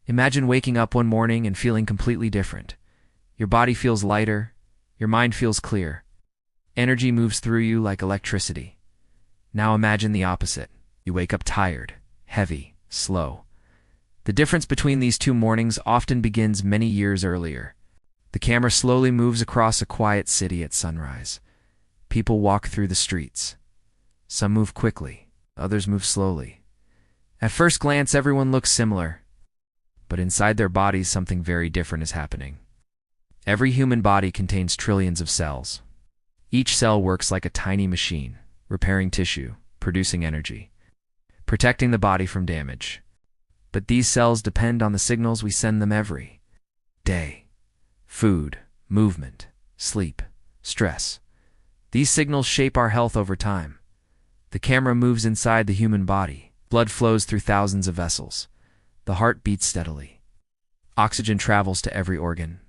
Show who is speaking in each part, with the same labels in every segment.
Speaker 1: Imagine waking up one morning and feeling completely different. Your body feels lighter, your mind feels clear. Energy moves through you like electricity. Now imagine the opposite. You wake up tired, heavy, slow. The difference between these two mornings often begins many years earlier. The camera slowly moves across a quiet city at sunrise. People walk through the streets. Some move quickly, others move slowly. At first glance, everyone looks similar, but inside their bodies, something very different is happening. Every human body contains trillions of cells. Each cell works like a tiny machine, repairing tissue, producing energy, protecting the body from damage. But these cells depend on the signals we send them every day. Food, movement, sleep, stress. These signals shape our health over time. The camera moves inside the human body. Blood flows through thousands of vessels. The heart beats steadily. Oxygen travels to every organ.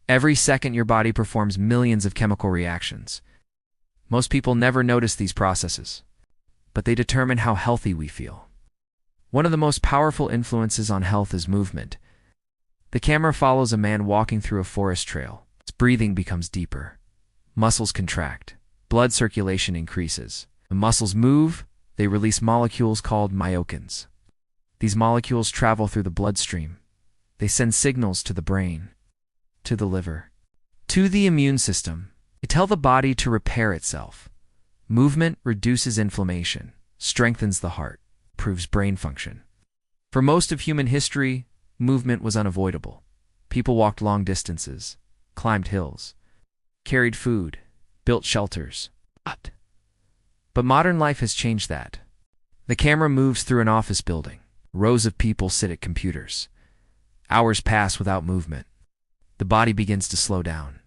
Speaker 1: Every second, your body performs millions of chemical reactions. Most people never notice these processes, but they determine how healthy we feel. One of the most powerful influences on health is movement. The camera follows a man walking through a forest trail. His breathing becomes deeper. Muscles contract. Blood circulation increases. The muscles move. They release molecules called myokines. These molecules travel through the bloodstream. They send signals to the brain, to the liver, to the immune system. They tell the body to repair itself. Movement reduces inflammation, strengthens the heart, improves brain function. For most of human history, movement was unavoidable. People walked long distances, climbed hills, carried food, built shelters. But modern life has changed that. The camera moves through an office building. Rows of people sit at computers. Hours pass without movement. The body begins to slow down.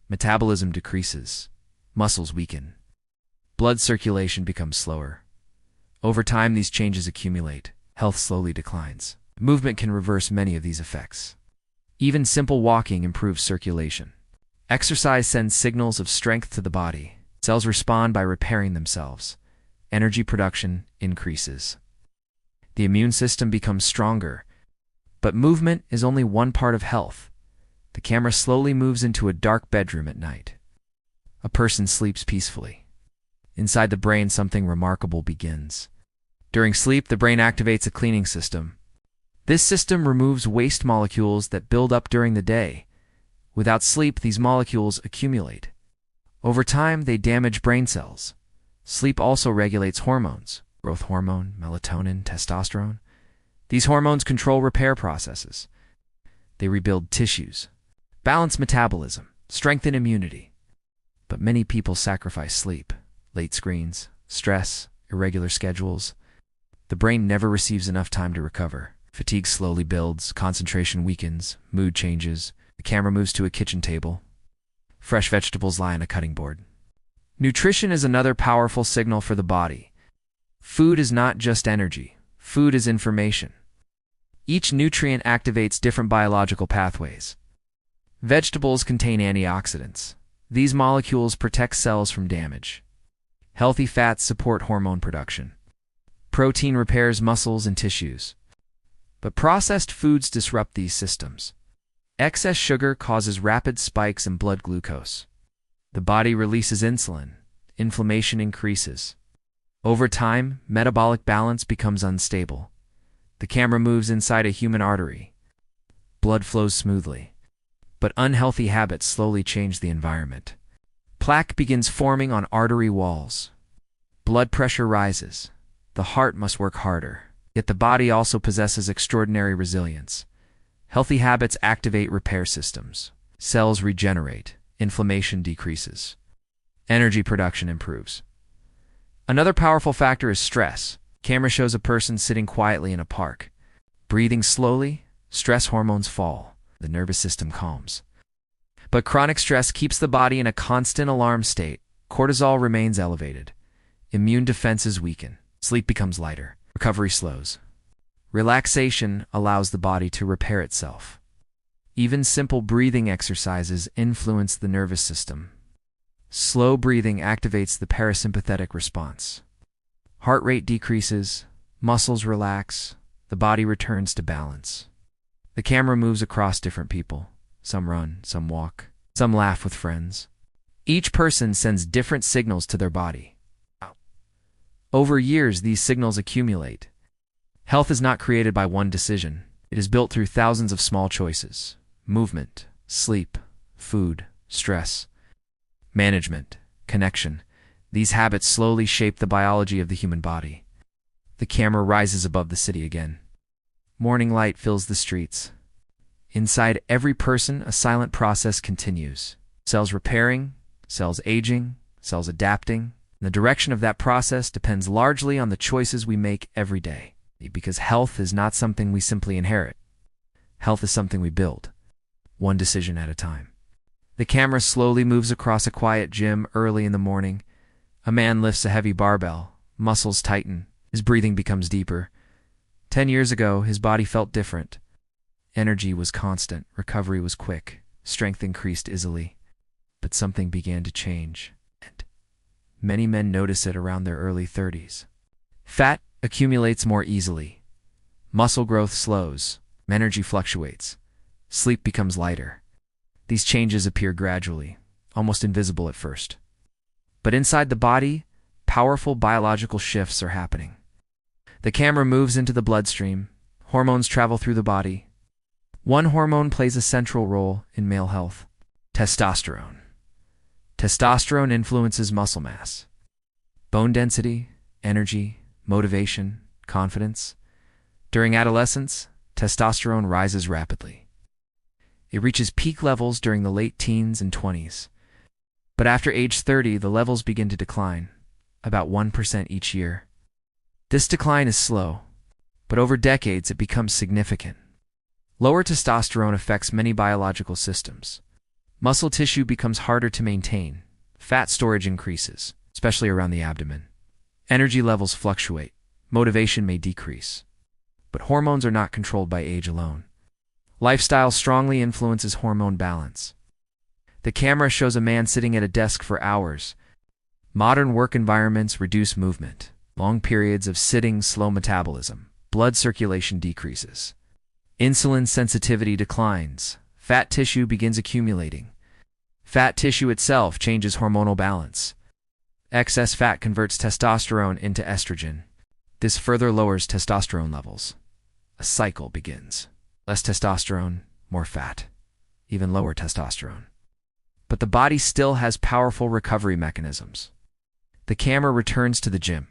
Speaker 1: Metabolism decreases. Muscles weaken. Blood circulation becomes slower. Over time, these changes accumulate. Health slowly declines. Movement can reverse many of these effects. Even simple walking improves circulation. Exercise sends signals of strength to the body. Cells respond by repairing themselves. Energy production increases. The immune system becomes stronger. But movement is only one part of health. The camera slowly moves into a dark bedroom at night. A person sleeps peacefully. Inside the brain, something remarkable begins. During sleep, the brain activates a cleaning system. This system removes waste molecules that build up during the day. Without sleep, these molecules accumulate. Over time, they damage brain cells. Sleep also regulates hormones, growth hormone, melatonin, testosterone. These hormones control repair processes. They rebuild tissues, balance metabolism, strengthen immunity. But many people sacrifice sleep. Late screens, stress, irregular schedules. The brain never receives enough time to recover. Fatigue slowly builds, concentration weakens, mood changes. The camera moves to a kitchen table. Fresh vegetables lie on a cutting board. Nutrition is another powerful signal for the body. Food is not just energy. Food is information. Each nutrient activates different biological pathways. Vegetables contain antioxidants. These molecules protect cells from damage. Healthy fats support hormone production. Protein repairs muscles and tissues. But processed foods disrupt these systems. Excess sugar causes rapid spikes in blood glucose. The body releases insulin. Inflammation increases. Over time, metabolic balance becomes unstable. The camera moves inside a human artery. Blood flows smoothly. But unhealthy habits slowly change the environment. Plaque begins forming on artery walls. Blood pressure rises. The heart must work harder. Yet the body also possesses extraordinary resilience. Healthy habits activate repair systems. Cells regenerate. Inflammation decreases. Energy production improves. Another powerful factor is stress. Camera shows a person sitting quietly in a park. Breathing slowly, stress hormones fall. The nervous system calms. But chronic stress keeps the body in a constant alarm state. Cortisol remains elevated. Immune defenses weaken. Sleep becomes lighter. Recovery slows. Relaxation allows the body to repair itself. Even simple breathing exercises influence the nervous system. Slow breathing activates the parasympathetic response. Heart rate decreases, muscles relax, the body returns to balance. The camera moves across different people. Some run, some walk, some laugh with friends. Each person sends different signals to their body. Over years, these signals accumulate. Health is not created by one decision. It is built through thousands of small choices: movement, sleep, food, stress, management, connection. These habits slowly shape the biology of the human body. The camera rises above the city again. Morning light fills the streets. Inside every person, a silent process continues. Cells repairing, cells aging, cells adapting. The direction of that process depends largely on the choices we make every day. Because health is not something we simply inherit. Health is something we build, one decision at a time. The camera slowly moves across a quiet gym early in the morning. A man lifts a heavy barbell. Muscles tighten. His breathing becomes deeper. 10 years ago, his body felt different. Energy was constant. Recovery was quick. Strength increased easily. But something began to change. And many men notice it around their early 30s. Fat accumulates more easily. Muscle growth slows. Energy fluctuates. Sleep becomes lighter. These changes appear gradually, almost invisible at first. But inside the body, powerful biological shifts are happening. The camera moves into the bloodstream. Hormones travel through the body. One hormone plays a central role in male health: testosterone. Testosterone influences muscle mass, bone density, energy, motivation, confidence. During adolescence, testosterone rises rapidly. It reaches peak levels during the late teens and 20s. But after age 30, the levels begin to decline, about 1% each year. This decline is slow, but over decades it becomes significant. Lower testosterone affects many biological systems. Muscle tissue becomes harder to maintain. Fat storage increases, especially around the abdomen. Energy levels fluctuate. Motivation may decrease. But hormones are not controlled by age alone. Lifestyle strongly influences hormone balance. The camera shows a man sitting at a desk for hours. Modern work environments reduce movement. Long periods of sitting slow metabolism. Blood circulation decreases. Insulin sensitivity declines. Fat tissue begins accumulating. Fat tissue itself changes hormonal balance. Excess fat converts testosterone into estrogen. This further lowers testosterone levels. A cycle begins. Less testosterone, more fat. Even lower testosterone. But the body still has powerful recovery mechanisms. The camera returns to the gym.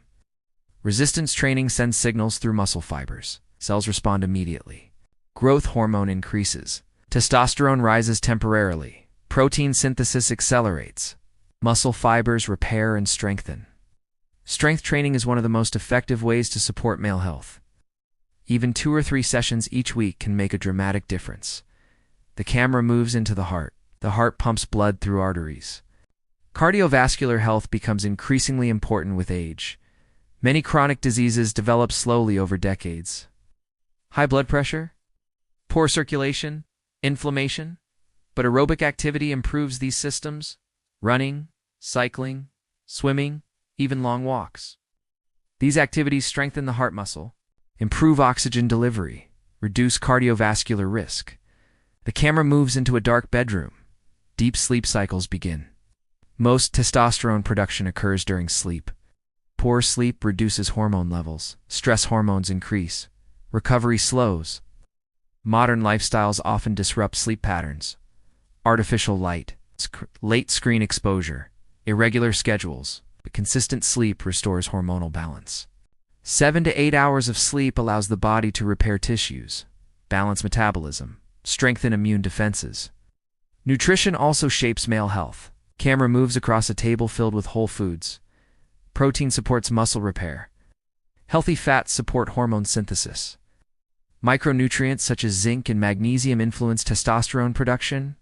Speaker 1: Resistance training sends signals through muscle fibers. Cells respond immediately. Growth hormone increases. Testosterone rises temporarily. Protein synthesis accelerates. Muscle fibers repair and strengthen. Strength training is one of the most effective ways to support male health. Even 2 or 3 sessions each week can make a dramatic difference. The camera moves into the heart. The heart pumps blood through arteries. Cardiovascular health becomes increasingly important with age. Many chronic diseases develop slowly over decades. High blood pressure, poor circulation, inflammation. But aerobic activity improves these systems. Running, cycling, swimming, even long walks. These activities strengthen the heart muscle, improve oxygen delivery, reduce cardiovascular risk. The camera moves into a dark bedroom. Deep sleep cycles begin. Most testosterone production occurs during sleep. Poor sleep reduces hormone levels. Stress hormones increase. Recovery slows. Modern lifestyles often disrupt sleep patterns. Artificial light, late screen exposure, irregular schedules, but consistent sleep restores hormonal balance. 7 to 8 hours of sleep allows the body to repair tissues, balance metabolism, strengthen immune defenses. Nutrition also shapes male health. Camera moves across a table filled with whole foods. Protein supports muscle repair. Healthy fats support hormone synthesis. Micronutrients such as zinc and magnesium influence testosterone production,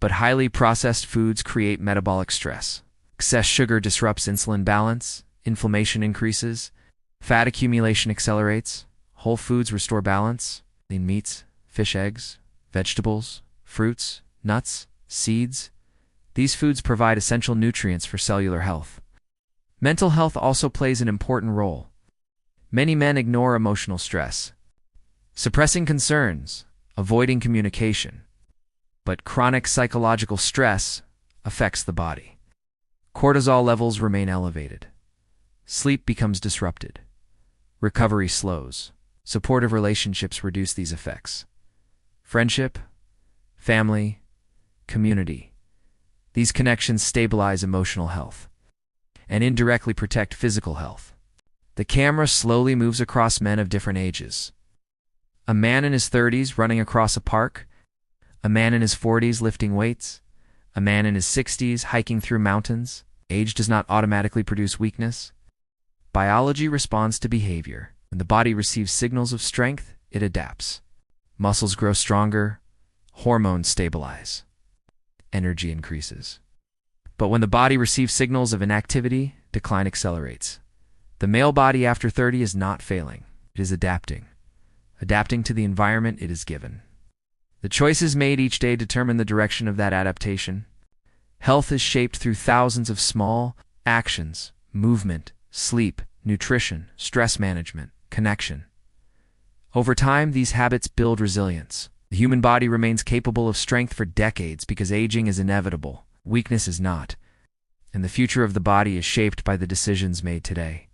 Speaker 1: but highly processed foods create metabolic stress. Excess sugar disrupts insulin balance, inflammation increases, fat accumulation accelerates, whole foods restore balance, lean meats, fish, eggs, vegetables, fruits, nuts, seeds. These foods provide essential nutrients for cellular health. Mental health also plays an important role. Many men ignore emotional stress. Suppressing concerns, avoiding communication. But chronic psychological stress affects the body. Cortisol levels remain elevated. Sleep becomes disrupted. Recovery slows. Supportive relationships reduce these effects. Friendship, family, community. These connections stabilize emotional health and indirectly protect physical health. The camera slowly moves across men of different ages. A man in his 30s running across a park, a man in his 40s lifting weights, a man in his 60s hiking through mountains. Age does not automatically produce weakness. Biology responds to behavior. When the body receives signals of strength, it adapts. Muscles grow stronger, hormones stabilize, energy increases. But when the body receives signals of inactivity, decline accelerates. The male body after 30 is not failing. It is adapting to the environment it is given. The choices made each day determine the direction of that adaptation. Health is shaped through thousands of small actions: movement, sleep, nutrition, stress management, connection. Over time, these habits build resilience. The human body remains capable of strength for decades because aging is inevitable, weakness is not, and the future of the body is shaped by the decisions made today.